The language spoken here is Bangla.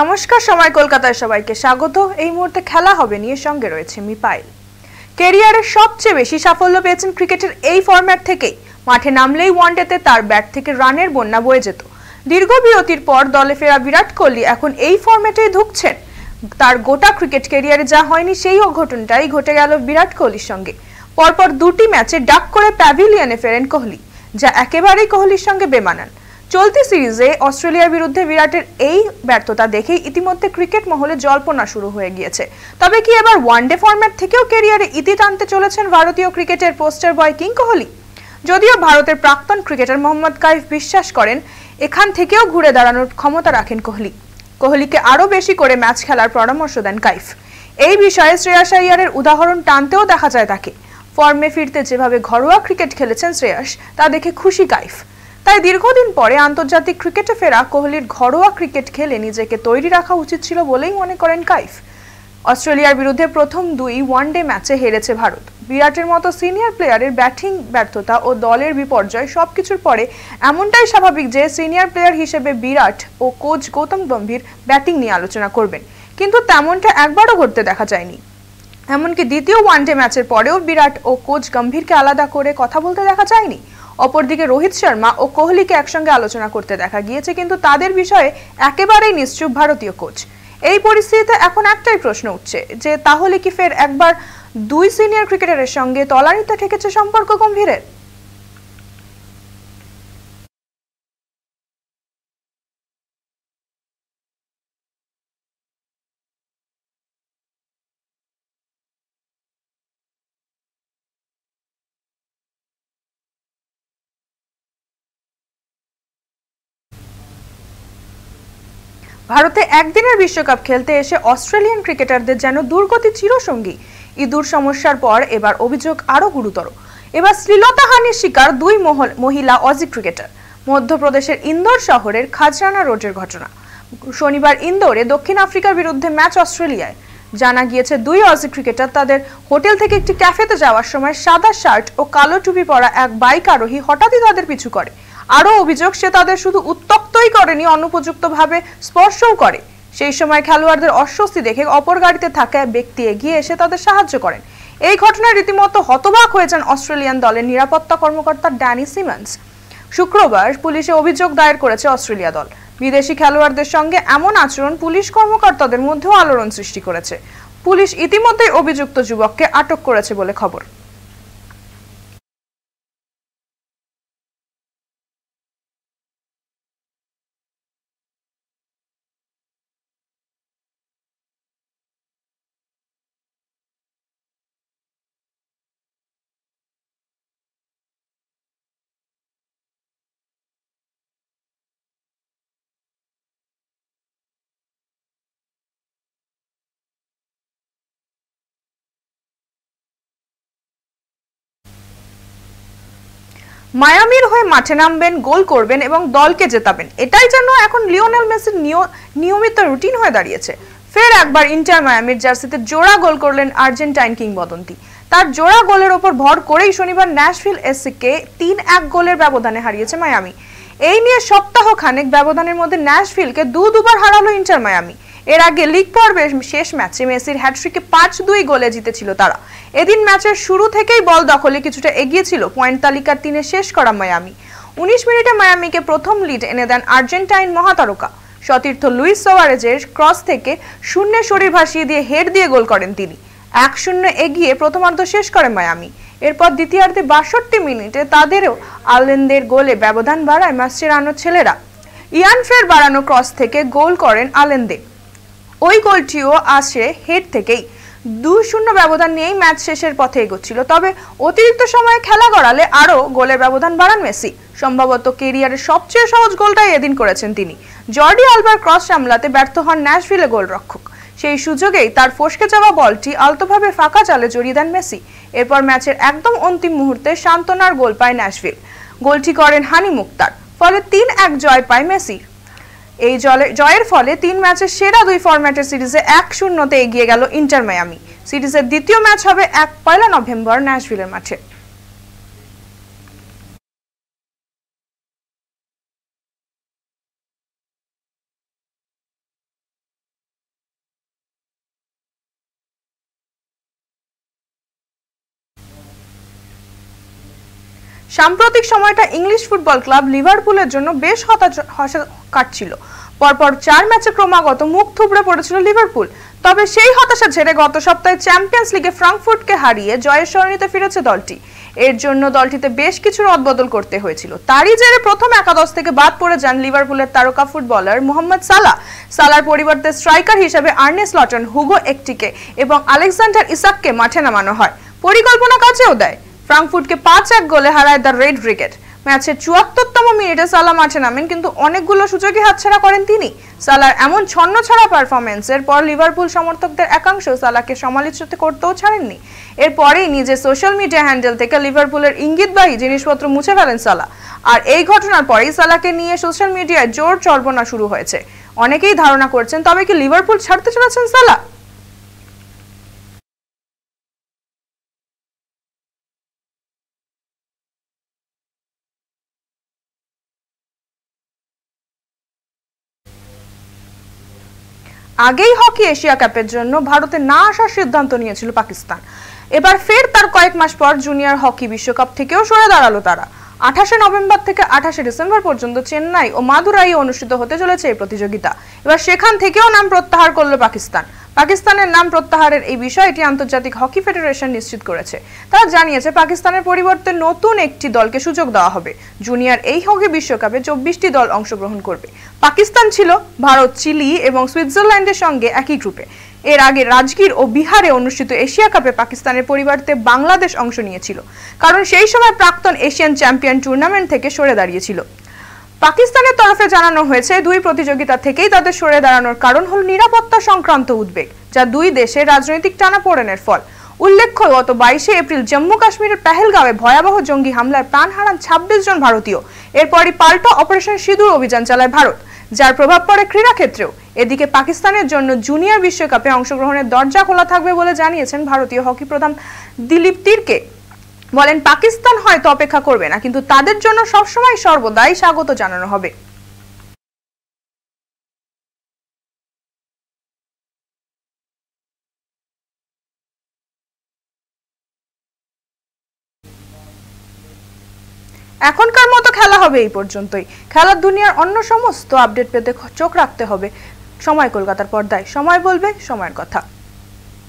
নমস্কার, সময় কলকাতায় সবাইকে স্বাগত। এই মুহূর্তে খেলা হবে নিয়ে সঙ্গে রয়েছে মি পায়েল। ক্যারিয়ারের সবচেয়ে বেশি সাফল্য পেয়েছেন ক্রিকেটের এই ফরম্যাট থেকেই। মাঠে নামলেই ওয়ানডেতে তার ব্যাট থেকে রানের বন্যা বয়ে যেত। দীর্ঘ বিরতির পর দলে ফেরা বিরাট কোহলি এখন এই ফরম্যাটেই ঢুকছেন। তার গোটা ক্রিকেট ক্যারিয়ারে যা হয়নি সেই অঘটনটাই ঘটে গেল বিরাট কোহলির সঙ্গে। পরপর দুটি ম্যাচে ডাক করে প্যাভিলিয়নে ফেরেন কোহলি, যা একেবারেই কোহলির সঙ্গে বেমানান। চলতি সিরিজে অস্ট্রেলিয়ার বিরুদ্ধে বিরাটের এই ব্যর্থতা দেখেই ইতিমধ্যে ক্রিকেট মহলে জল্পনা শুরু হয়ে গিয়েছে। তবে কি এবার ওয়ানডে ফরম্যাট থেকেও ক্যারিয়ারে ইতি টানতে চলেছেন ভারতীয় ক্রিকেটের পোস্টার বয় কিং কোহলি? যদিও ভারতের প্রাক্তন ক্রিকেটার মোহাম্মদ কাইফ বিশ্বাস করেন এখান থেকেও ঘুরে দাঁড়ানোর ক্ষমতা রাখেন কোহলি। কোহলিকে আরও বেশি করে ম্যাচ খেলার পরামর্শ দেন কাইফ। এই বিষয়ে শ্রেয়াস আইয়ারের উদাহরণ টানতেও দেখা যায় তাকে। ফর্মে ফিরতে যেভাবে ঘরোয়া ক্রিকেট খেলেছেন শ্রেয়াস, তা দেখে খুশি কাইফ। তাই দীর্ঘদিন পরে আন্তর্জাতিক ক্রিকেটে ফেরা কোহলির ঘরোয়া ক্রিকেট খেলে নিজেকে তৈরি রাখা উচিত ছিল বলেই মনে করেন কাইফ। অস্ট্রেলিয়ার বিরুদ্ধে প্রথম দুই ওয়ানডে ম্যাচে হেরেছে ভারত। বিরাটের মতো সিনিয়র প্লেয়ারের ব্যাটিং ব্যর্থতা ও দলের বিপর্যয় সবকিছুর পরে এমনটাই স্বাভাবিক যে সিনিয়র প্লেয়ার হিসেবে বিরাট ও কোচ গৌতম গম্ভীর ব্যাটিং নিয়ে আলোচনা করবেন, কিন্তু তেমনটা একবারও ঘটতে দেখা যায়নি। এমনকি দ্বিতীয় ওয়ানডে ম্যাচের পরেও বিরাট ও কোচ গম্ভীরকে আলাদা করে কথা বলতে দেখা যায়নি। অপরদিকে রোহিত শর্মা ও কোহলিকে একসঙ্গে আলোচনা করতে দেখা গিয়েছে, কিন্তু তাদের বিষয়ে একেবারেই নিশ্চুপ ভারতীয় কোচ। এই পরিস্থিতিতে এখন একটাই প্রশ্ন উঠছে যে তাহলে কি ফের একবার দুই সিনিয়র ক্রিকেটারের সঙ্গে তলানিতে ঠেকেছে সম্পর্ক গম্ভীরের? ভারতে একদিনের বিশ্বকাপ খেলতে এসে অস্ট্রেলিয়ান ক্রিকেটারদের যেন দুর্গতি চিরসঙ্গী। ইঁদুর সমস্যার পর এবার অভিযোগ আরো গুরুতর। এবার শ্লীলতাহানির শিকার দুই মহিলা অজি ক্রিকেটার। মধ্যপ্রদেশের ইন্দোর শহরের খাজরানা রোডের ঘটনা। শনিবার ইন্দোরে দক্ষিণ আফ্রিকার বিরুদ্ধে ম্যাচ অস্ট্রেলিয়ায়। জানা গিয়েছে দুই অজি ক্রিকেটার তাদের হোটেল থেকে একটি ক্যাফেতে যাওয়ার সময় সাদা শার্ট ও কালো টুপি পরা এক বাইক আরোহী হঠাৎই তাদের পিছু করে। আরও অভিযোগ, সে তাদের শুধু উত্তক্তই করেনি, অনুপযুক্তভাবে স্পর্শও করে। সেই সময় খেলোয়াড়দের অস্বস্তি দেখে অপর গাড়িতে থাকা ব্যক্তি এগিয়ে এসে তাদের সাহায্য করেন। এই ঘটনায় রীতিমতো হতবাক হয়ে যান অস্ট্রেলিয়ান দলের নিরাপত্তা কর্মকর্তা ড্যানি সিমন্স। শুক্রবার পুলিশে অভিযোগ দায়ের করেছে অস্ট্রেলিয়া দল। বিদেশি খেলোয়াড়দের সঙ্গে এমন আচরণ পুলিশ কর্মকর্তাদের মধ্যেও আলোড়ন সৃষ্টি করেছে। পুলিশ ইতিমধ্যেই অভিযুক্ত যুবককে আটক করেছে বলে খবর। মায়ামির হয়ে মাঠে নামবেন, গোল করবেন এবং দলকে জেতাবেন, এটাই যেন এখন লিওনেল মেসির নিয়মিত রুটিন হয়ে দাঁড়িয়েছে। ফের একবার ইন্টার মায়ামির জার্সিতে জোড়া গোল করলেন আর্জেন্টাইন কিংবদন্তি। তার জোড়া গোলের ওপর ভর করেই শনিবার ন্যাশভিল এসসিকে 3-1 গোলের ব্যবধানে হারিয়েছে মায়ামি। এই নিয়ে সপ্তাহ খানেক ব্যবধানের মধ্যে ন্যাশভিলকে দুবার হারালো ইন্টার মায়ামি। এর আগে লিগ পর্বের শেষ ম্যাচে মেসির হ্যাটট্রিকে 5-2 গোলে জিতেছিল তারা। এদিন ম্যাচের শুরু থেকেই বল দখলে কিছুটা এগিয়ে ছিল পয়েন্ট তালিকার 3-এ শেষ করা মায়ামি। 19 মিনিটে মায়ামিকে প্রথম লিড এনে দেন আর্জেন্টাইন মহাতারকা। সতীর্থ লুইস সুয়ারেজের ক্রস থেকে শূন্যে শরীর ভাসিয়ে দিয়ে হেড দিয়ে গোল করেন তিনি। 1-0 এগিয়ে প্রথমার্ধ শেষ করে মায়ামি। এরপর দ্বিতীয়ার্ধে 62 মিনিটে তাদেরও আলেন্দের গোলে ব্যবধান বাড়ায় মাসচেরানোর ছেলেরা। ইয়ান ফের বাড়ানো ক্রস থেকে গোল করেন আলেন্দে। ওই গোলটিও আসে হেড থেকেই। 2-0 ব্যবধান নিয়েই ম্যাচ শেষের পথে এগোচ্ছিল। তবে অতিরিক্ত সময়ে খেলা গড়ালে আরও গোলের ব্যবধান বাড়ান মেসি। সম্ভবত ক্যারিয়ারের সবচেয়ে সহজ গোলটাই এদিন করেছেন তিনি। জর্ডি আলবার ক্রস সামলাতে ব্যর্থ হন ন্যাশভিলে গোলরক্ষক। সেই সুযোগেই তার ফসকে যাওয়া বলটি আলতোভাবে ফাঁকা জালে জড়িয়ে দেন মেসি। এরপর ম্যাচের একদম অন্তিম মুহূর্তে সান্ত্বনার গোল পায় ন্যাশভিল। গোলটি করেন হানি মুক্তার। ফলে 3-1 জয় পায় মেসি। এই জয়ের ফলে 3 ম্যাচের সেরা 2 ফরম্যাটের সিরিজে 1-0 এগিয়ে গেল ইন্টার মায়ামি। সিরিজের দ্বিতীয় ম্যাচ হবে 1 নভেম্বর ন্যাশভিলের মাঠে। সাম্প্রতিক সময়টা ইংলিশ ফুটবল ক্লাব লিভারপুলের জন্য বেশ হতাশা কাটছিল। পরপর 4 ম্যাচে ক্রমাগত মুখ থুবড়ে পড়েছিল লিভারপুল। তবে সেই হতাশা ঝেড়ে গত সপ্তাহে চ্যাম্পিয়ন্স লিগে ফ্রাঙ্কফুর্টকে হারিয়ে জয়ের সরণিতে ফিরেছে দলটি। এর জন্য দলটিতে বেশ কিছু রদবদল করতে হয়েছিল। তারই জেরে প্রথম একাদশ থেকে বাদ পড়ে যান লিভারপুলের তারকা ফুটবলার মোহাম্মদ সালাহ। সালাহর পরিবর্তে স্ট্রাইকার হিসেবে আর্নে স্লটন, হুগো একটিকে এবং আলেকজান্ডার ইসাককে মাঠে নামানো হয়। পরিকল্পনা কাজেও দেয়। ফ্রাঙ্কফুর্টকে 5-1 গোলে হারায় দ্য রেড ব্রিগেড। ম্যাচের 74তম মিনিটে সালাহ মাঠে নামেন, কিন্তু অনেকগুলো সুযোগই হাতছাড়া করেন তিনি। সালাহর এমন ছন্নছাড়া পারফরম্যান্সের পর লিভারপুল সমর্থকদের একাংশ সালাহকে সমালোচিত করতেও ছাড়েননি। এরপরেই নিজের সোশ্যাল মিডিয়া হ্যান্ডেল থেকে লিভারপুলের ইঙ্গিতবাহী জিনিসপত্র মুছে ফেলেন সালাহ। আর এই ঘটনার পরেই সালাহকে নিয়ে সোশ্যাল মিডিয়ায় জোর চর্বনা শুরু হয়েছে। অনেকেই ধারণা করছেন, তবে কি লিভারপুল ছাড়তে চলেছেন সালাহ? আগেই হকি এশিয়া কাপের জন্য ভারতে না আসার সিদ্ধান্ত নিয়েছিল পাকিস্তান। এবার ফের তার কয়েক মাস পর জুনিয়র হকি বিশ্বকাপ থেকেও সরে দাঁড়ালো তারা। 28 নভেম্বর থেকে 28 ডিসেম্বর পর্যন্ত চেন্নাই ও মাদুরাইয়ে অনুষ্ঠিত হতে চলেছে এই প্রতিযোগিতা। এবার সেখান থেকেও নাম প্রত্যাহার করলো পাকিস্তান। পাকিস্তানের নাম প্রত্যাহারের এই বিষয়টি আন্তর্জাতিক হকি ফেডারেশন নিশ্চিত করেছে। তারা জানিয়েছে পাকিস্তানের পরিবর্তে নতুন একটি দলকে সুযোগ দেওয়া হবে। জুনিয়র এই হকি বিশ্বকাপে 24টি দল অংশগ্রহণ করবে। পাকিস্তান ছিল ভারত, চিলি এবং সুইজারল্যান্ডের সঙ্গে একই গ্রুপে। এর আগে রাজগীর ও বিহারে অনুষ্ঠিত এশিয়া কাপে পাকিস্তানের পরিবর্তে বাংলাদেশ অংশ নিয়েছিল, কারণ সেই সময় প্রাক্তন এশিয়ান চ্যাম্পিয়ন টুর্নামেন্ট থেকে সরে দাঁড়িয়েছিল। পাকিস্তানের তরফে জানানো হয়েছে, দুই প্রতিযোগিতা থেকেই তাদের সরে দাঁড়ানোর কারণ হল নিরাপত্তা সংক্রান্ত উদ্বেগ, যা দুই দেশের রাজনৈতিক টানাপোড়েনের ফল। উল্লেখ্য, গত 22 এপ্রিল জম্মু কাশ্মীরের পেহেলগাঁওয়ে ভয়াবহ জঙ্গি হামলায় প্রাণ হারান 26 জন ভারতীয়। এরপরই পাল্টা অপারেশন সিঁদুর অভিযান চালায় ভারত, যার প্রভাব পড়ে ক্রীড়া ক্ষেত্রেও। এদিকে পাকিস্তানের জন্য জুনিয়র বিশ্বকাপে অংশগ্রহণের দরজা খোলা থাকবে বলে জানিয়েছেন ভারতীয় হকি প্রধান দিলীপ তিরকে। বলেন, পাকিস্তান হয়তো অপেক্ষা করবে না, কিন্তু তাদের জন্য সবসময় সর্বদাই স্বাগত জানানো হবে। এখনকার মতো খেলা হবে এই পর্যন্তই। খেলার দুনিয়ার অন্য সমস্ত আপডেট পেতে চোখ রাখতে হবে সময় কলকাতার পর্দায়। সময় বলবে সময়ের কথা।